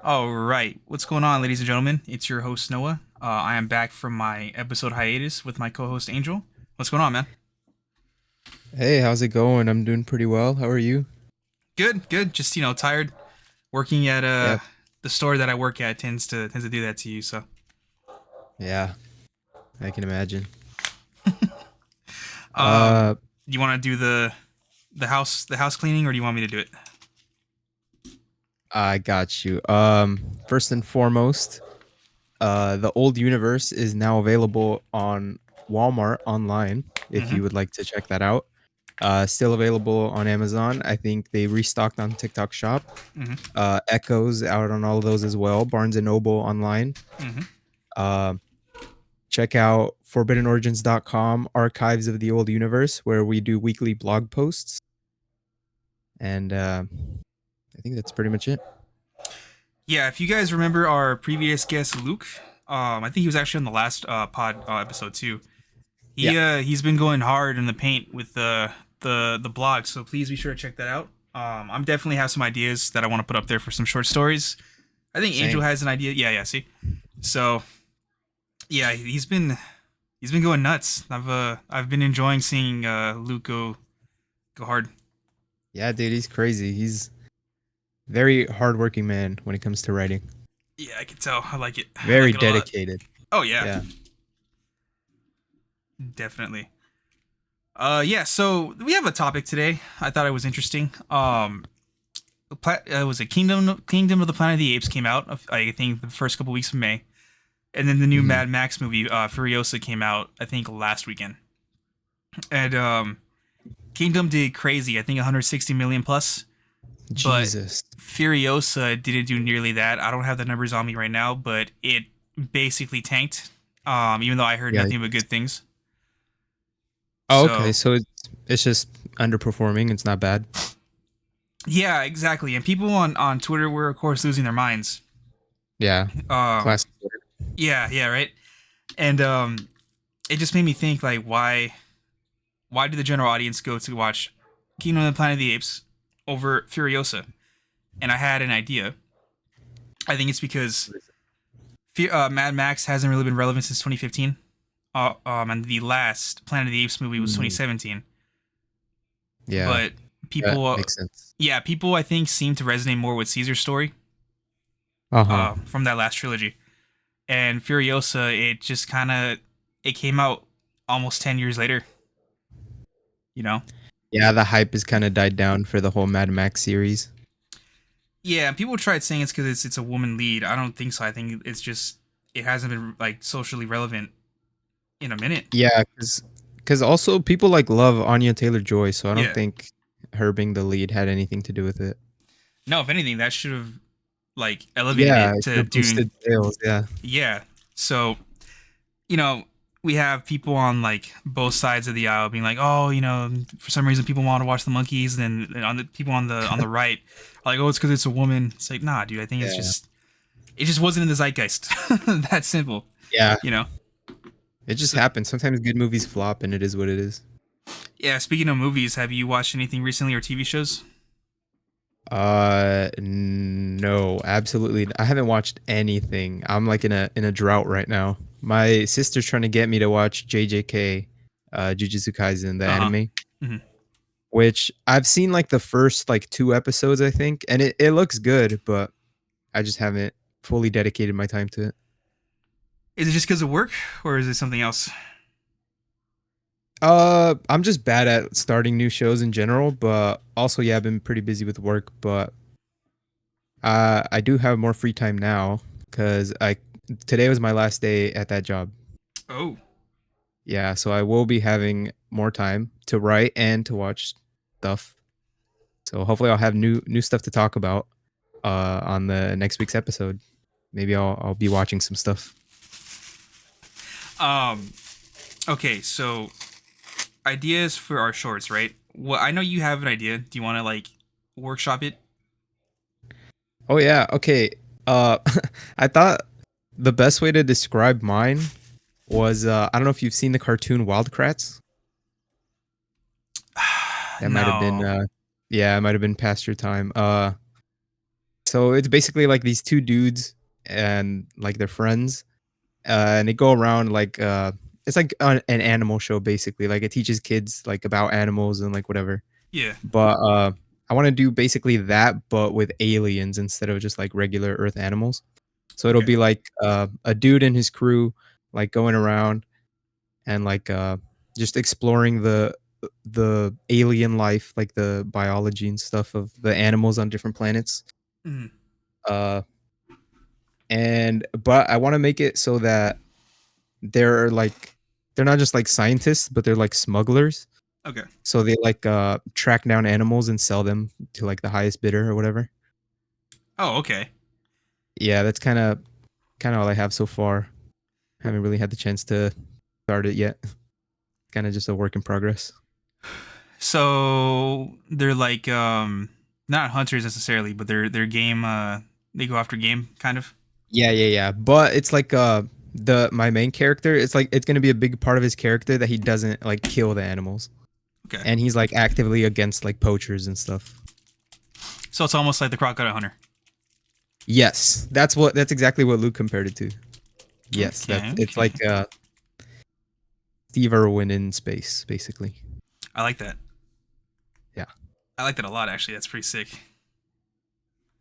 All right. What's going on, ladies and gentlemen? It's your host, Noah. I am back from my episode hiatus with my co host, Angel. What's going on, man? Hey, how's it going? I'm doing pretty well. How are you? Good, good. Just, tired. Working at Yeah, the store that I work at tends to do that to you. So, yeah, I can imagine. um, Uh, do you want to do the house cleaning, or do you want me to do it? I got you. First and foremost, the old universe is now available on Walmart online if Mm-hmm. you would like to check that out. Still available on Amazon. I think they restocked on TikTok Shop. Mm-hmm. Echoes out on all of those as well. Barnes and Noble online. Mm-hmm. Uh, Check out forbiddenorigins.com, Archives of the Old Universe, where we do weekly blog posts. And I think that's pretty much it. Yeah. If you guys remember our previous guest, Luke, I think he was actually on the last pod episode too. Yeah. He's been going hard in the paint with the blog, so please be sure to check that out. I'm definitely have some ideas that I want to put up there for some short stories. I think Angel Same. has an idea. Yeah, yeah. See, so yeah, he's been going nuts. I've been enjoying seeing Luke go hard. Yeah, dude, he's crazy. He's very hardworking man when it comes to writing. Yeah, I can tell. I like it. I Very like it a lot. dedicated. Oh yeah, Yeah. definitely. Yeah. So we have a topic today. I thought it was interesting. Was it Kingdom of the Planet of the Apes came out? I think the first couple weeks of May, and then the new Mhm. Mad Max movie Furiosa came out. I think last weekend, and Kingdom did crazy. I think 160 million plus, but Jesus. Furiosa didn't do nearly that. I don't have the numbers on me right now, but it basically tanked. Even though I heard Yeah. nothing but good things. Oh, okay. So So it's just underperforming. It's not bad. yeah, exactly. And people on Twitter were of course losing their minds. Yeah. Um, Classic. yeah, yeah, right. And it just made me think like why did the general audience go to watch Kingdom of the Planet of the Apes over Furiosa? And I had an idea. I think it's because Mad Max hasn't really been relevant since 2015. And the last Planet of the Apes movie was Mm, 2017. yeah. But That people, makes sense. yeah, people I think seem to resonate more with Caesar's story Uh-huh. from that last trilogy. And Furiosa, it just kind of it came out almost 10 years later. You know, Yeah, the hype has kind of died down for the whole Mad Max series. yeah, and people tried saying it's because it's a woman lead. I don't think so. I think it's just it hasn't been like socially relevant in a minute. Yeah, because also people like love Anya Taylor-Joy, so I don't Yeah. think her being the lead had anything to do with it. No, if anything, that should have like elevated Yeah, it it to should've doing. boosted sales, yeah. Yeah. So you know we have people on like both sides of the aisle being like, oh, for some reason people want to watch the monkeys, and on the people on the right are like, oh, it's because it's a woman. It's like, nah, dude. I think Yeah. it just wasn't in the zeitgeist. That simple. Yeah, You know. it just So happens. Sometimes good movies flop and it is what it is. yeah, speaking of movies, have you watched anything recently or TV shows? No, absolutely. I haven't watched anything. I'm like in a drought right now. My sister's trying to get me to watch JJK, Jujutsu Kaisen, the Uh-huh. anime, Hmm. which I've seen like the first like 2 episodes, I think, and it looks good, but I just haven't fully dedicated my time to it. Is it just because of work, or is it something else? I'm just bad at starting new shows in general, but also yeah, I've been pretty busy with work, but I do have more free time now because I today was my last day at that job. Oh, Yeah, so I will be having more time to write and to watch stuff. So hopefully I'll have new stuff to talk about on the next week's episode. Maybe I'll be watching some stuff. um, okay. So ideas for our shorts, right? Well, I know you have an idea. Do you want to like workshop it? Oh yeah, okay. Uh I thought the best way to describe mine was I don't know if you've seen the cartoon Wildcrats. That might have been No. yeah, it might have been past your time. So it's basically like these two dudes and like their friends, and they go around like it's like an animal show basically. Like it teaches kids like about animals and like whatever. Yeah. But I want to do basically that, but with aliens instead of just like regular Earth animals. So it'll Okay. be like a dude and his crew like going around and like just exploring the alien life, like the biology and stuff of the animals on different planets. Mhm. Uh and but I want to make it so that they're like they're not just like scientists, but they're like smugglers. Okay. So they like track down animals and sell them to like the highest bidder or whatever. Oh, okay. Yeah, that's kind of all I have so far. Haven't really had the chance to start it yet. Kind of just a work in progress. So they're like not hunters necessarily, but they're game they go after game kind of. Yeah. But it's like the my main character, it's like it's gonna be a big part of his character that he doesn't like kill the animals. Okay. And he's like actively against like poachers and stuff. So it's almost like the crocodile hunter. Yes. That's exactly what Luke compared it to. Yes, Okay, that's it's like okay. Steve Irwin in space, basically. I like that. Yeah. I like that a lot actually. That's pretty sick.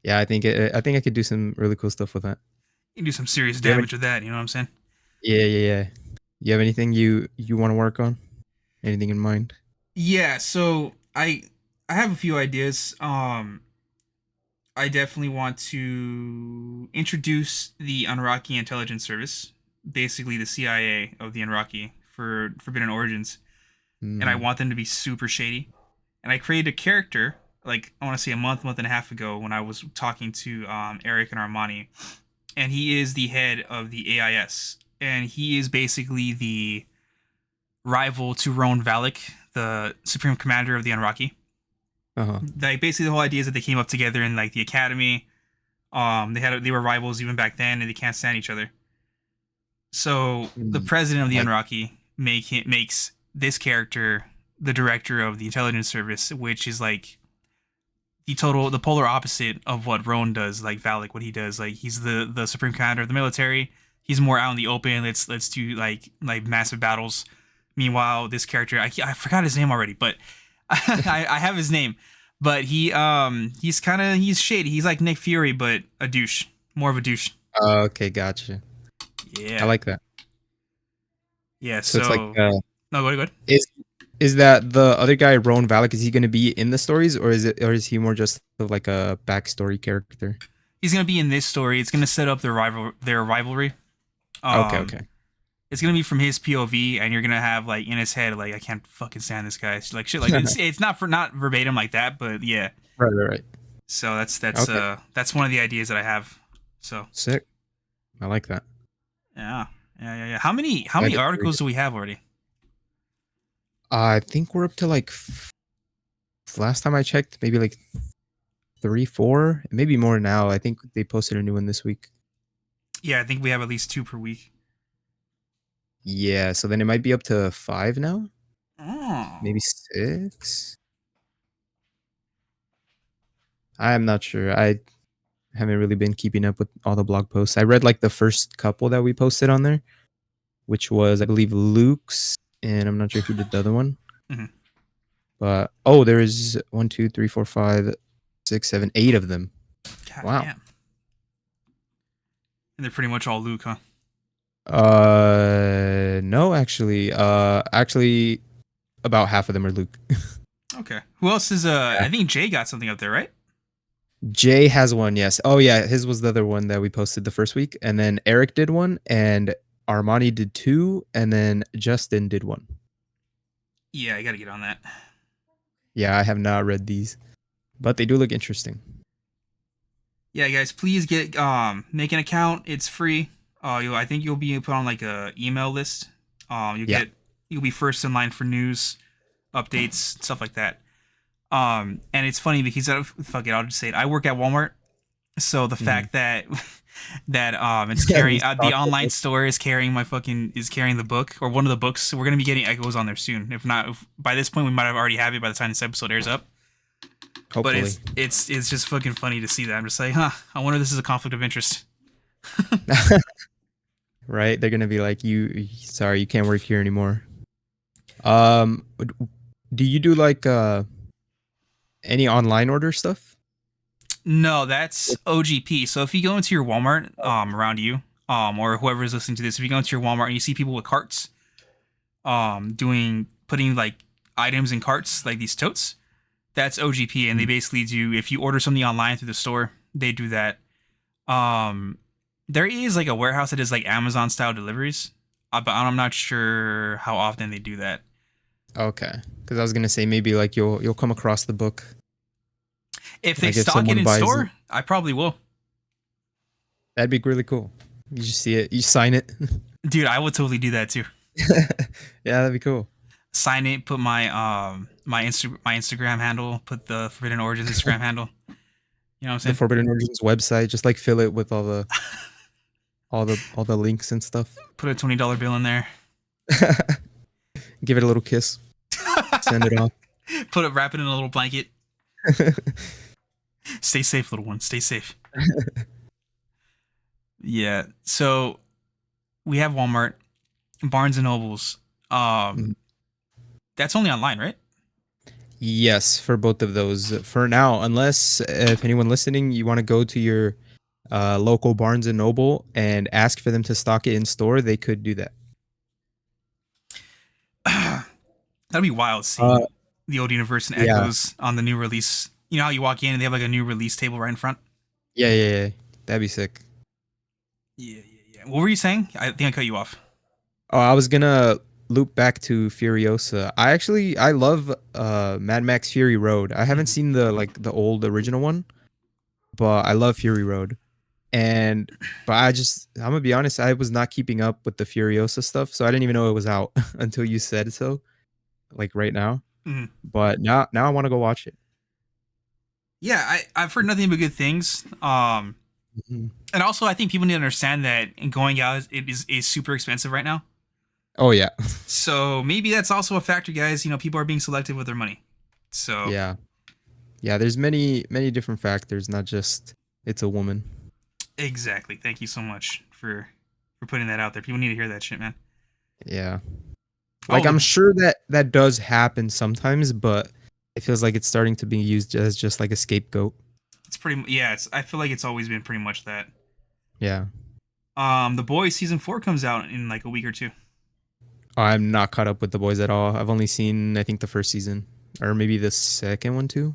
Yeah, I think I could do some really cool stuff with that. You can do some serious Do you have any, damage with that, you know what I'm saying? yeah. You have anything you want to work on? Anything in mind? Yeah, so I have a few ideas. I definitely want to introduce the Unraki Intelligence Service, basically the CIA of the Unraki for Forbidden Origins, and I Mm. want them to be super shady. And I created a character like I want to say a month and a half ago when I was talking to Eric and Armani, and he is the head of the AIS, and he is basically the rival to Roan Valak, the Supreme Commander of the Unraki. Uh-huh. Like basically the whole idea is that they came up together in like the academy. They were rivals even back then, and they can't stand each other. So the Mm. president of the Like Unraki makes this character the director of the intelligence service, which is like the polar opposite of what Roan does, like Valak, what he does. Like he's the supreme commander of the military. He's more out in the open. Let's do like massive battles. Meanwhile, this character I forgot his name already, but I have his name. But he's shady. He's like Nick Fury, but a douche, more of a douche. okay, gotcha. I Yeah, like that. yeah. So it's like So no, go ahead. is is that the other guy Rowan Valak, is he going to be in the stories, or is he more just like a backstory character? He's gonna be in this story. It's gonna set up their rivalry. Um, Okay. it's gonna be from his POV, and you're gonna have like in his head like I can't fucking stand this guy. Like shit. Like it's not verbatim like that, but yeah. Right. So Okay. that's one of the ideas that I have. So Sick. I like that. yeah. How I many definitely read articles it. do we have already? I think we're up to like last time I checked, maybe like 3, 4, maybe more now. I think they posted a new one this week. Yeah, I think we have at least two per week. Yeah, so then it might be up to 5 now, Oh. maybe 6. I'm not sure. I haven't really been keeping up with all the blog posts. I read like the first couple that we posted on there, which was I believe Luke's, and I'm not sure who did the other one. Mhm. But oh, there is 1, 2, 3, 4, 5, 6, 7, 8 of them. God Wow. damn. And they're pretty much all Luke, huh? No, actually, about half of them are Luke. Okay. Who else is Yeah. I think Jay got something up there, right? Jay has one, yes. Oh yeah, his was the other one that we posted the first week, and then Eric did one, and Armani did 2, and then Justin did 1. Yeah, I gotta get on that. Yeah, I have not read these, but they do look interesting. Yeah, guys, please get make an account. It's free. I think you'll be put on like a email list. Yeah. You'll be first in line for news, updates, stuff like that. And it's funny because fuck it, I'll just say it. I work at Walmart, so the Mhm. fact that that it's Yeah, we carrying the talked online about store is carrying carrying the book or one of the books. So we're gonna be getting echoes on there soon. If not, by this point we might have already have it by the time this episode airs up. But Hopefully. it's just fucking funny to see that. I'm just like, huh? I wonder if this is a conflict of interest. Right? They're gonna be like, sorry, you can't work here anymore. Do you do like any online order stuff? No, that's OGP. So if you go into your Walmart around you or whoever is listening to this, if you go into your Walmart and you see people with carts doing putting like items in carts like these totes, that's OGP, and they basically do. If you order something online through the store, they do that. Um, there is like a warehouse that does like Amazon style deliveries, but I'm not sure how often they do that. Okay, because I was gonna say maybe like you'll come across the book, If they like if stock it someone in buys it, store, I probably will. that'd be really cool. You just see it, you sign it. Dude, I would totally do that too. Yeah, that'd be cool. Sign it, put my Instagram handle, put the Forbidden Origins Instagram handle. You know what I'm The saying? Forbidden Origins website, just like fill it with all the links and stuff. Put a $20 bill in there. Give it a little kiss, send it off. Put it, wrap it in a little blanket. Stay safe, little one. Stay safe. Yeah. So we have Walmart, Barnes and Nobles. Mhm. That's only online, right? Yes, for both of those for now, unless if anyone listening, you want to go to your local Barnes and Noble and ask for them to stock it in store, they could do that. That'd be wild Uh, seeing the old universe and yeah, echoes on the new release. You know how you walk in and they have like a new release table right in front? yeah. That'd be sick. Yeah. What were you saying? I think I cut you off. Oh, I was gonna loop back to Furiosa. I love Mad Max Fury Road. I haven't Mhm. seen the old original one, but I love Fury Road. And but I'm gonna be honest, I was not keeping up with the Furiosa stuff, so I didn't even know it was out until you said so, like right now. Mhm. But now I want to go watch it. Yeah, I've heard nothing but good things. Mhm. And also I think people need to understand that going out is super expensive right now. Oh yeah, So maybe that's also a factor, guys. You know, people are being selective with their money. So yeah, yeah. There's many different factors, not just it's a woman. exactly. Thank you so much for putting that out there. People need to hear that shit, man. Yeah. Oh, Like the I'm sure that does happen sometimes, but it feels like it's starting to be used as just like a scapegoat. it's pretty. Yeah, it's. I feel like it's always been pretty much that. Yeah. The Boys season 4 comes out in like a week or two. I'm not caught up with the boys at all. I've only seen I think the first season or maybe the second one too.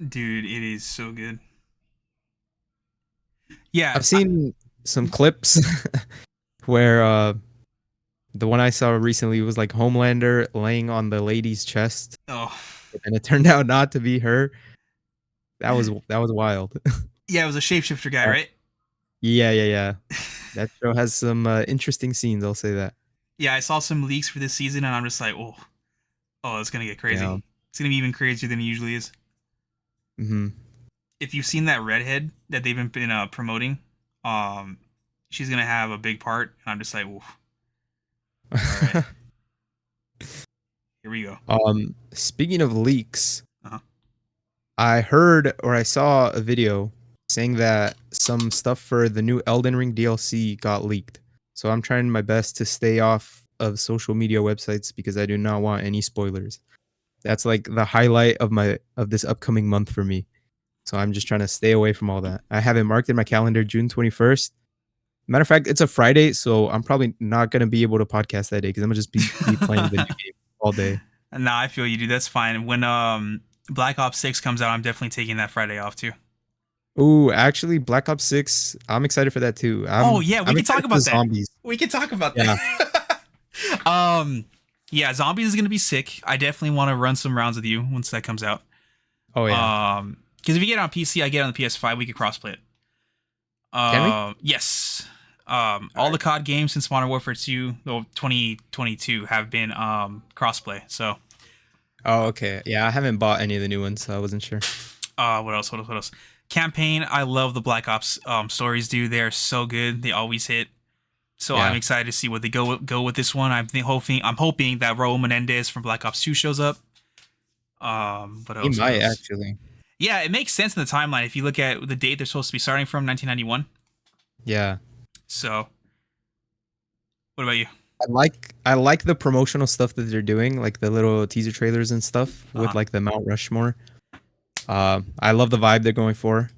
Dude, it is so good. Yeah. I've seen some clips where the one I saw recently was like Homelander laying on the lady's chest Oh, and it turned out not to be her. That was wild. yeah. It was a shapeshifter guy, Uh, right? yeah. That show has some interesting scenes, I'll say that. Yeah, I saw some leaks for this season, and I'm just like, oh, it's gonna get crazy. Yeah. It's gonna be even crazier than it usually is. Mhm. If you've seen that redhead that they've been promoting, um, she's gonna have a big part, and I'm just like, oof. All right, here we go. Speaking of leaks, Uh-huh. I heard or I saw a video saying that some stuff for the new Elden Ring DLC got leaked. So I'm trying my best to stay off of social media websites because I do not want any spoilers. That's like the highlight of this upcoming month for me. So I'm just trying to stay away from all that. I have it marked in my calendar June 21st. Matter of fact, it's a Friday, so I'm probably not gonna be able to podcast that day because I'm gonna just be playing the new game all day. Nah, I feel you, dude. That's fine. When Black Ops 6 comes out, I'm definitely taking that Friday off too. Ooh, actually, Black Ops 6, I'm excited for that too. Oh yeah, we I'm can talk excited for the about that. zombies. We can talk about Yeah. that. Yeah, zombies is gonna be sick. I definitely want to run some rounds with you once that comes out. Oh yeah. Because if you get it on PC, I get it on the PS5. We could crossplay it. Can we? Yes. All All the right. COD games since Modern Warfare 2, well, 2022 have been crossplay. So, Oh, okay. Yeah, I haven't bought any of the new ones, so I wasn't sure. what else? What else? Campaign. I love the Black Ops stories, dude. They are so good. They always hit. So I'm Yeah. excited to see what they go with this one. I'm hoping that Raul Menendez from Black Ops 2 shows up. What He else? What might else? actually. Yeah, it makes sense in the timeline if you look at the date they're supposed to be starting from, 1991. Yeah. So, what about you? I like the promotional stuff that they're doing, like the little teaser trailers and stuff Uh with huh. like the Mount Rushmore. I love the vibe they're going for.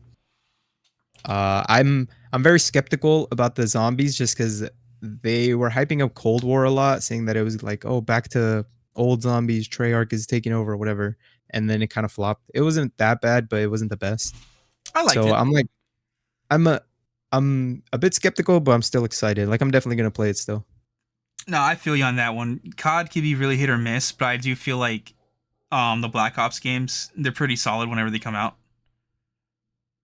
I'm very skeptical about the zombies just because they were hyping up Cold War a lot, saying that it was like, oh, back to old zombies, Treyarch is taking over, whatever. And then it kind of flopped. It wasn't that bad, but it wasn't the best. I liked So it. I'm like, I'm a I'm a bit skeptical, but I'm still excited. Like I'm definitely gonna play it still. No, I feel you on that one. COD can be really hit or miss, but I do feel like the Black Ops games they're pretty solid whenever they come out.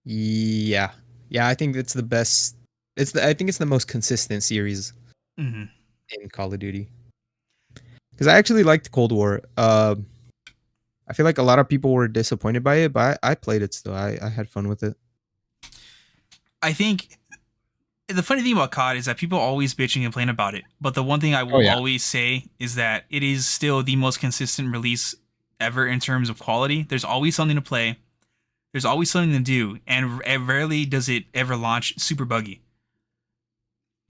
Yeah. Yeah, I think it's the best. I think it's the most consistent series Hmm. in Call of Duty. Because I actually liked Cold War. I feel like a lot of people were disappointed by it, but I played it still. I had fun with it. I think the funny thing about COD is that people always bitch and complain about it, but the one thing I Oh will yeah. always say is that it is still the most consistent release ever in terms of quality. There's always something to play. There's always something to do, and rarely does it ever launch super buggy.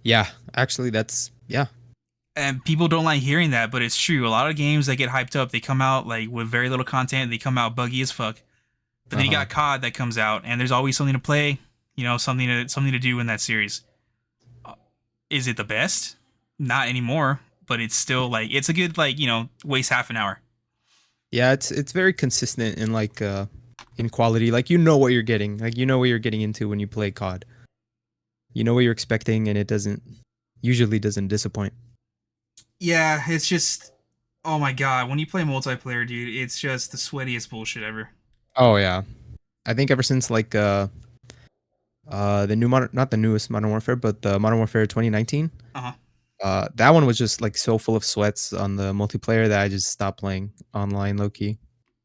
Yeah, actually that's yeah. And people don't like hearing that, but it's true. A lot of games that get hyped up, they come out like with very little content. They come out buggy as fuck. But then you Uh-huh. got COD that comes out, and there's always something to play. You know, something to do in that series. Uh, Is it the best? Not anymore, but it's still like it's a good waste half an hour. Yeah, it's very consistent in quality. Like you know what you're getting. Like you know what you're getting into when you play COD. You know what you're expecting and it doesn't usually doesn't disappoint. Yeah, it's just oh my god, when you play multiplayer, dude, it's just the sweatiest bullshit ever. Oh yeah. I think ever since the new modern not the newest Modern Warfare, but the Modern Warfare 2019. Uh huh. That one was just like so full of sweats on the multiplayer that I just stopped playing online low key.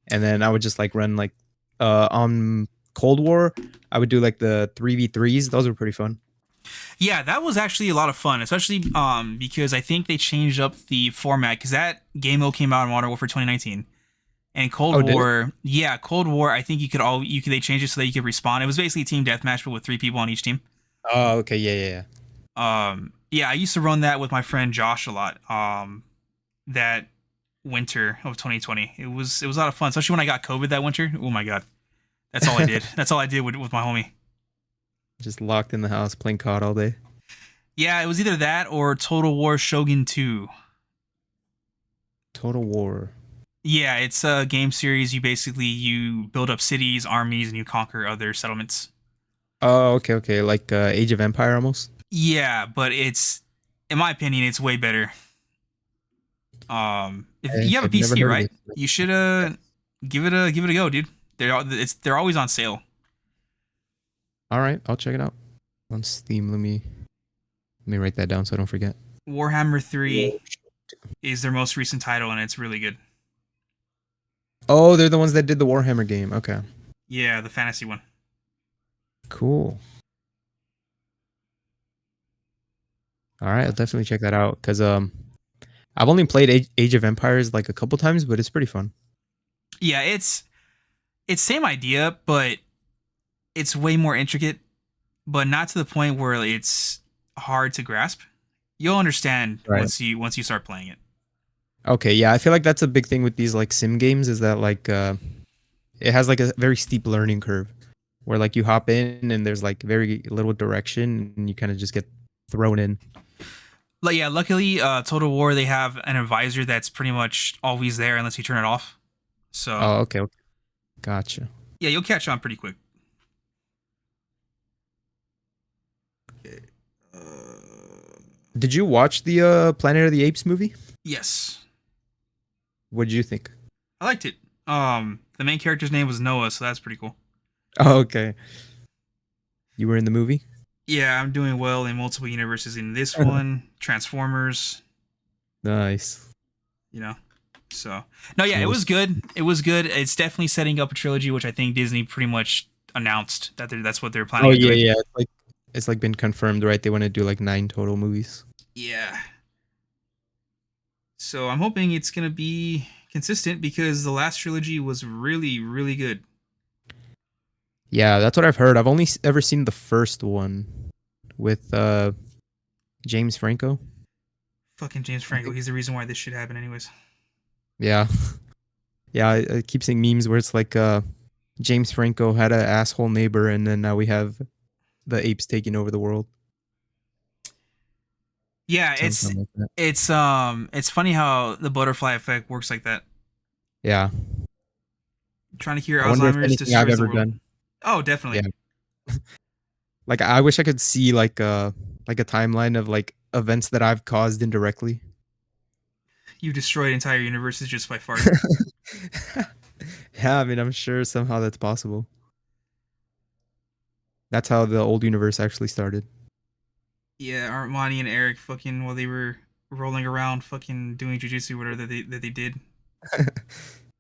And then I would just like run like on Cold War, I would do like the 3v3s. Those were pretty fun. Yeah, that was actually a lot of fun, especially because I think they changed up the format because that game mode came out in Modern Warfare 2019 and Cold Oh, did it? War. Yeah, Cold War. I think they changed it so that you could respawn. It was basically a team deathmatch but with three people on each team. Oh, okay. Yeah, yeah, yeah. Yeah, I used to run that with my friend Josh a lot. That winter of 2020, it was a lot of fun, especially when I got COVID that winter. Oh my god, that's all I did. That's all I did with my homie. Just locked in the house playing COD all day. Yeah, it was either that or Total War Shogun 2. Total War. Yeah, it's a game series. You build up cities, armies, and you conquer other settlements. Oh, okay, okay. Like Age of Empire almost. Yeah, but in my opinion, it's way better. If you have a I've never PC, heard of right, this. you should give it a go, dude. They're always on sale. All right, I'll check it out on Steam. Let me write that down so I don't forget. Warhammer 3 is their most recent title, and it's really good. Oh, they're the ones that did the Warhammer game. Okay, Yeah, the fantasy one. cool. All right, I'll definitely check that out because I've only played Age of Empires like a couple times, but it's pretty fun. Yeah, it's same idea, but it's way more intricate, but not to the point where it's hard to grasp. You'll understand Right. once you start playing it. Okay, yeah, I feel like that's a big thing with these like sim games is that like it has like a very steep learning curve where like you hop in and there's like very little direction and you kind of just get thrown in. But yeah, luckily, Total War they have an advisor that's pretty much always there unless you turn it off. So Oh, okay, okay. Gotcha. yeah, you'll catch on pretty quick. Did you watch the Planet of the Apes movie? Yes, What did you think? I liked it. The main character's name was Noah, so that's pretty cool. Oh, okay. You were in the movie? Yeah, I'm doing well in multiple universes in this one, Transformers, Nice. you know. So no, yeah, it was Most. good. It was good. It's definitely setting up a trilogy, which I think Disney pretty much announced that's what they're Oh planning on yeah, doing. yeah. It's like been confirmed, right? They want to do like 9 total movies. Yeah. So I'm hoping it's consistent because the last trilogy was really, really good. Yeah, that's what I've heard. I've only ever seen the first one with James Franco. Fucking James I Franco, think. he's the reason why this shit happened, anyways. Yeah, yeah. I keep seeing memes where it's like James Franco had an asshole neighbor, and then now we have the apes taking over the world. Yeah, Something like that. it's funny how the butterfly effect works like that. Yeah. Trying to cure I wonder if Alzheimer's anything I've destroys the ever world. done. Oh, Yeah. definitely. Like I wish I could see like a timeline of like events that I've caused indirectly. You destroyed entire universes just by farting. Yeah, I mean, I'm sure somehow that's possible. That's how the old universe actually started. Yeah, Armani and Eric fucking while they were rolling around fucking doing jujitsu, whatever that they did,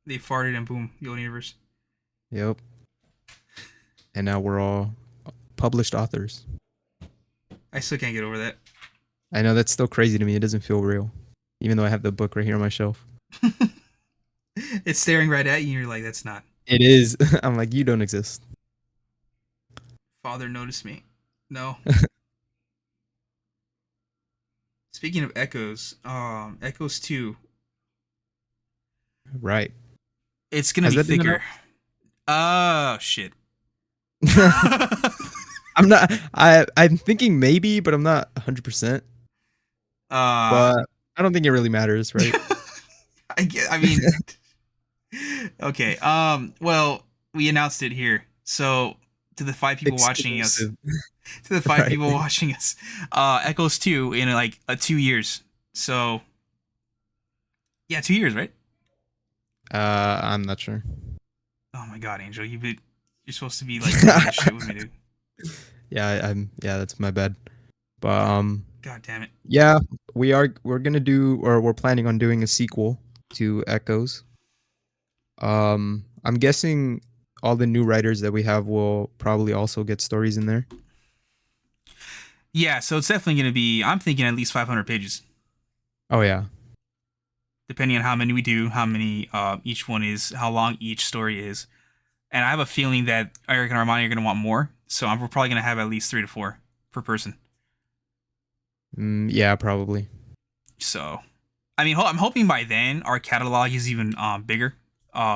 they farted and boom, the old universe. Yep. And now we're all published authors. I still can't get over that. I know that's still crazy to me. It doesn't feel real, even though I have the book right here on my shelf. It's staring right at you, and you're like, that's not. It is. I'm like, you don't exist. Father noticed me. No. Speaking of Echoes, Echoes 2, Right. it's gonna Has be that been thicker. announced? Oh shit. I'm not. I'm thinking maybe, but I'm not 100%. uh But I don't think it really matters, right? I mean, okay. Well, we announced it here. So to the five people watching us, Exclusive. to the five Right. people watching us, Echoes 2 in like 2 years. So yeah, 2 years, right? I'm not sure. Oh my god, Angel, you're supposed to be like doing this shit with me, dude. Yeah, that's my bad. But God damn it. yeah, we're gonna do, or we're planning on doing a sequel to Echoes. I'm guessing all the new writers that we have will probably also get stories in there. Yeah, so it's definitely gonna be. I'm thinking at least 500 pages, Oh yeah. depending on how many we do, how many each one is, how long each story is. And I have a feeling that Eric and Armani are gonna want more. So we're probably gonna have at least 3 to 4 per person. Yeah, probably. So, I mean, I'm hoping by then our catalog is even bigger,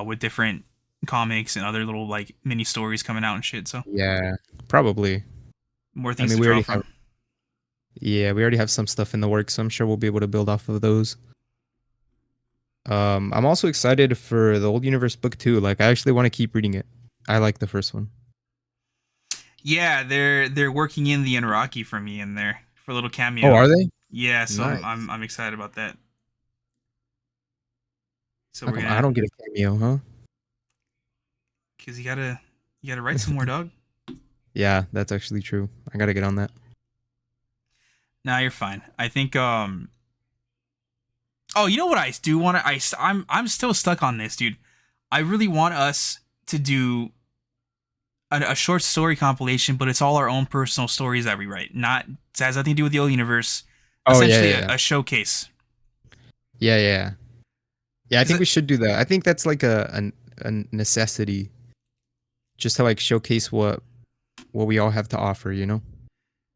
with different comics and other little like mini stories coming out and shit. So Yeah, probably. more I things mean, to we draw already have from. we already have some stuff in the works, so I'm sure we'll be able to build off of those. I'm also excited for the Old Universe book too. Like, I actually want to keep reading it. I like the first one. Yeah, they're working in the Inaraki for me in there for a little Oh, cameo. are they? Yeah, so Nice. I'm excited about that. So How we're come I gonna, don't get a cameo, huh? cause you gotta write some more, dog. Yeah, that's actually true. I gotta get on that. Nah, you're fine. I think Oh, you know what I do want to? I'm still stuck on this, dude. I really want us to do a short story compilation, but it's all our own personal stories that we write. Not it has nothing to do with the old universe. Oh yeah, Essentially, yeah, a, yeah, a showcase. yeah, yeah. Yeah, yeah, I Cause think we should do that. I think that's like a necessity, just to like showcase what we all have to offer. You know.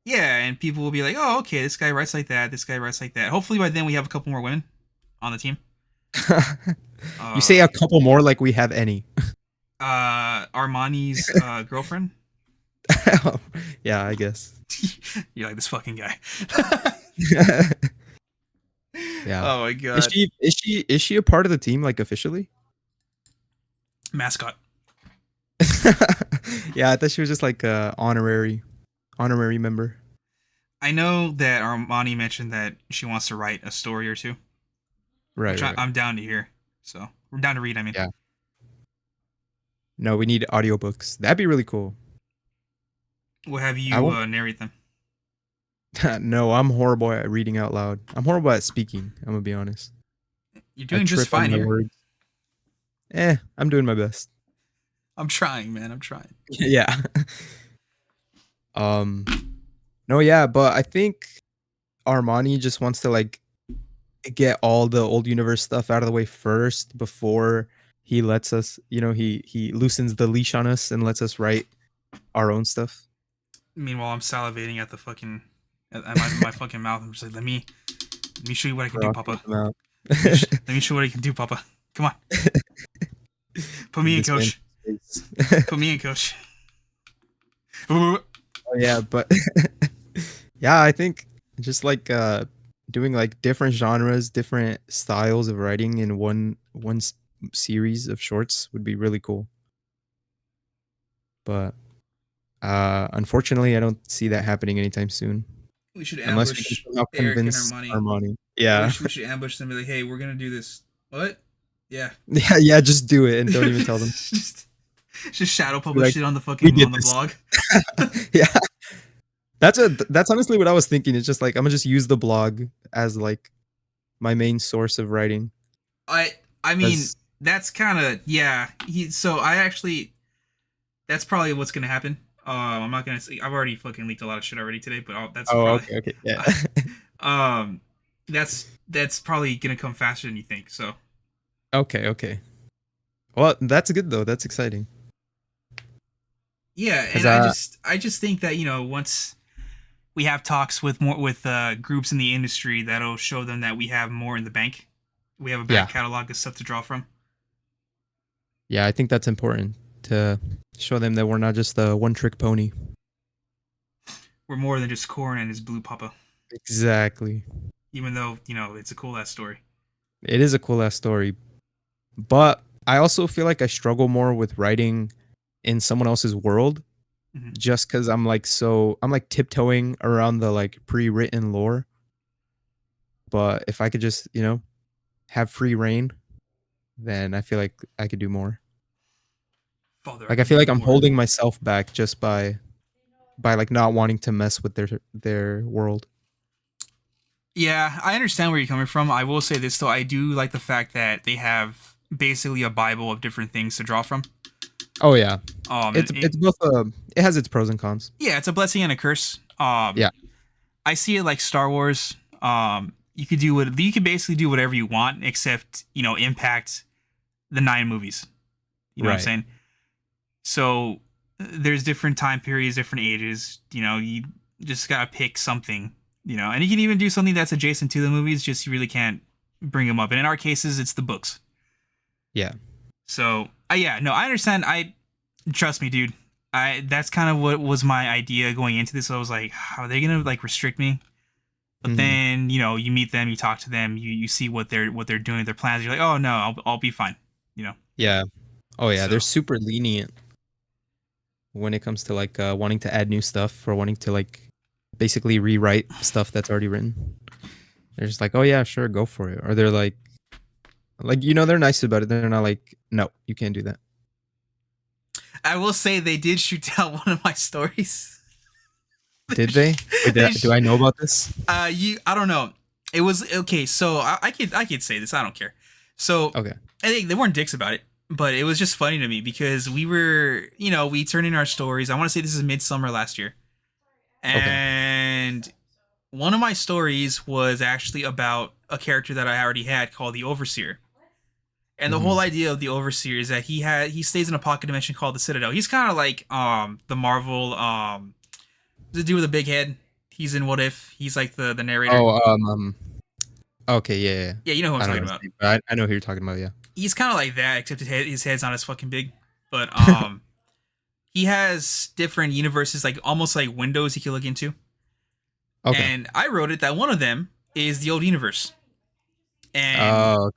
yeah, and people will be like, oh, okay, this guy writes like that. This guy writes like that. Hopefully by then we have a couple more women on the team. You say Uh, a couple more like we have any. Armani's girlfriend. Yeah, I guess. You're like this fucking guy. Yeah. Oh my god. Is she a part of the team like officially? Mascot. Yeah, I thought she was just like a honorary member. I know that Armani mentioned that she wants to write a story or two, Right, which right, right. I'm down to hear. So we're down to read. I mean, Yeah. No, we need audiobooks. That'd be really cool. we'll have I you won't. narrate them. No, I'm horrible at reading out loud. I'm horrible at speaking. I'm gonna be honest. You're I doing just trip on fine my here. words. I'm doing my best. I'm trying, man. I'm trying. Yeah. Um. No, yeah, but I think Armani just wants to like get all the old universe stuff out of the way first before he lets us, he loosens the leash on us and lets us write our own stuff. Meanwhile, I'm salivating at the fucking at my fucking mouth. I'm just like, let me show you what I can do, Frothing Papa. at the mouth. Let me show you what I can do, Papa. Come on, put me in, This man's Coach. face. Put me in, Coach. Oh yeah, but yeah, I think just like doing like different genres, different styles of writing in one series of shorts would be really cool. But unfortunately, I don't see that happening anytime soon, We should unless we can ambush somehow Eric and convince Armani. Armani. Yeah, Yeah, we should ambush them and be like, hey, we're gonna do this. What? Yeah. yeah, yeah. Just do it and don't even tell them. just shadow Be publish like, it on the we fucking did on the this. blog. Yeah, that's honestly what I was thinking. It's just like I'm gonna just use the blog as like my main source of writing. I I mean Because that's kind of yeah. So I actually that's probably what's gonna happen. I'm not gonna say I've already fucking leaked a lot of shit already today, but that's oh, probably okay, okay, yeah. um that's probably gonna come faster than you think. So Okay, okay. Well, that's good though. That's exciting. yeah, Cause and I just think that once we have talks with more with groups in the industry, that'll show them that we have more in the bank. We have a back yeah, catalog of stuff to draw from. yeah, I think that's important to show them that we're not just a one trick pony. We're more than just Corn and his blue papa. Exactly. Even though it's a cool ass story. It is a cool ass story, but I also feel like I struggle more with writing in someone else's world Mm-hmm. just because I'm like tiptoeing around the like pre-written lore. But if I could just, have free reign, then I feel like I could do more. Father, I Like I can feel do like I'm more. holding myself back just by like not wanting to mess with their world. Yeah, I understand where you're coming from. I will say this though, I do like the fact that they have basically a bible of different things to draw from. Oh yeah. And It's both it has its pros and cons. yeah, it's a blessing and a curse. Yeah. I see it like Star Wars. You could basically do whatever you want except impact the 9 movies. You know what I'm Right. saying? So there's different time periods, different ages. You just gotta pick something. And you can even do something that's adjacent to the movies. Just you really can't bring them up. And in our cases, it's the books. Yeah. So yeah, no, I understand. I trust me, dude. I That's kind of what was my idea going into this. So I was like, how are they gonna like restrict me? But Mhm. then you meet them, you talk to them, you see what they're doing, their plans. You're like, oh no, I'll be fine. You know. Yeah. Oh yeah, they're So super lenient when it comes to like wanting to add new stuff or wanting to like basically rewrite stuff that's already written. They're just like, "Oh yeah, sure, go for it." Or they're like they're nice about it. They're not like, "No, you can't do that." I will say they did shoot down one of my stories. Did they? Wait, they do I know about this? I don't know. It was okay. So I could say this. I don't care. So Okay. I think they weren't dicks about it, but it was just funny to me because we turned in our stories. I want to say this is midsummer last year, Okay. and one of my stories was actually about a character that I already had called the Overseer. And the whole Mhm. idea of the Overseer is that he stays in a pocket dimension called the Citadel. He's kind of like the Marvel the dude with a big head. He's in What If. He's like the narrator. Oh, okay, yeah, yeah. Yeah, you know who I'm I don't talking know his about. name, but I know who you're talking about, yeah. He's kind of like that, except his head's not as fucking big. But he has different universes, like almost like windows he can look into. Okay. And I wrote it that one of them is the old universe, and Oh,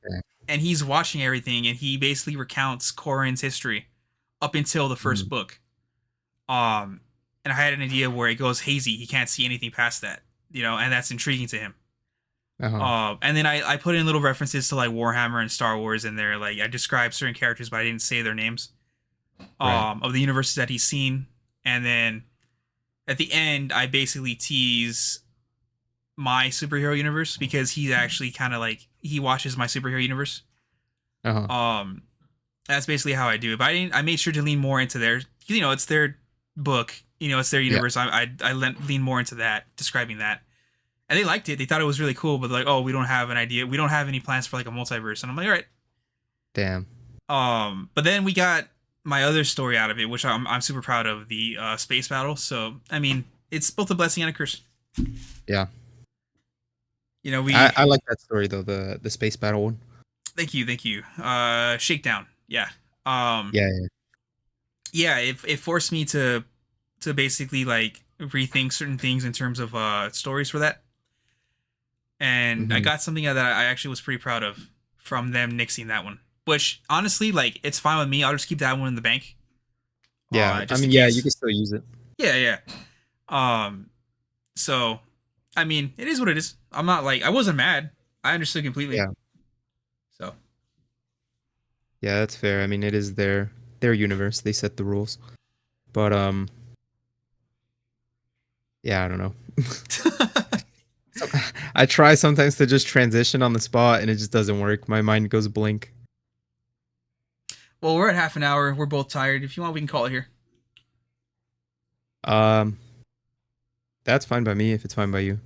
okay. he's watching everything, and he basically recounts Corin's history up until the first Mhm. book. And I had an idea where it goes hazy; he can't see anything past that, and that's intriguing to him. Uh-huh. And then I put in little references to like Warhammer and Star Wars in there. Like I described certain characters, but I didn't say their names. Right. Of the universes that he's seen, and then at the end, I basically tease my superhero universe because he's actually kind of like he watches my superhero universe. Uh-huh. Um, that's basically how I do it. But I made sure to lean more into their, it's their book. It's their Yeah. universe. I lean more into that, describing that. and they liked it. They thought it was really cool, but like, oh, we don't have an idea. We don't have any plans for like a multiverse. And I'm like, all right. Damn. But then we got my other story out of it, which I'm super proud of, the space battle. So I mean, it's both a blessing and a curse. Yeah. You know, we I like that story though, the space battle one. thank you. Shakedown. Yeah. Um, Yeah, yeah. yeah. It forced me to basically like rethink certain things in terms of stories for that, and I Mhm. got something that I actually was pretty proud of from them nixing that one. Which honestly, like, it's fine with me. I'll just keep that one in the bank, Yeah, I just in mean, yeah, you case. can still use it. Yeah, yeah. Um, so I mean, it is what it is. I'm not like I wasn't mad. I understood completely. Yeah. So Yeah, that's fair. I mean, it is their universe. They set the rules. But yeah, I don't know. So, I try sometimes to just transition on the spot and it just doesn't work. My mind goes blank. well, we're at half an hour. We're both tired. If you want, we can call it here. Um, that's fine by me if it's fine by you.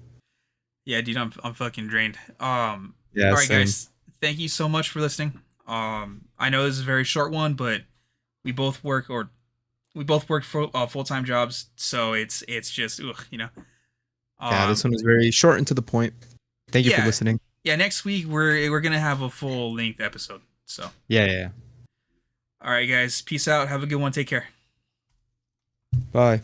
Yeah, dude, I'm fucking drained. Yeah, All right, same. guys. Thank you so much for listening. I know this is a very short one, but we both work or we both work for full time jobs, so it's just ugh, you know. Yeah, this Um, one was very short and to the point. Thank you for yeah, listening. yeah. Next week we're gonna have a full length episode. So, Yeah, yeah, yeah. all right, guys. Peace out. Have a good one. Take care. Bye.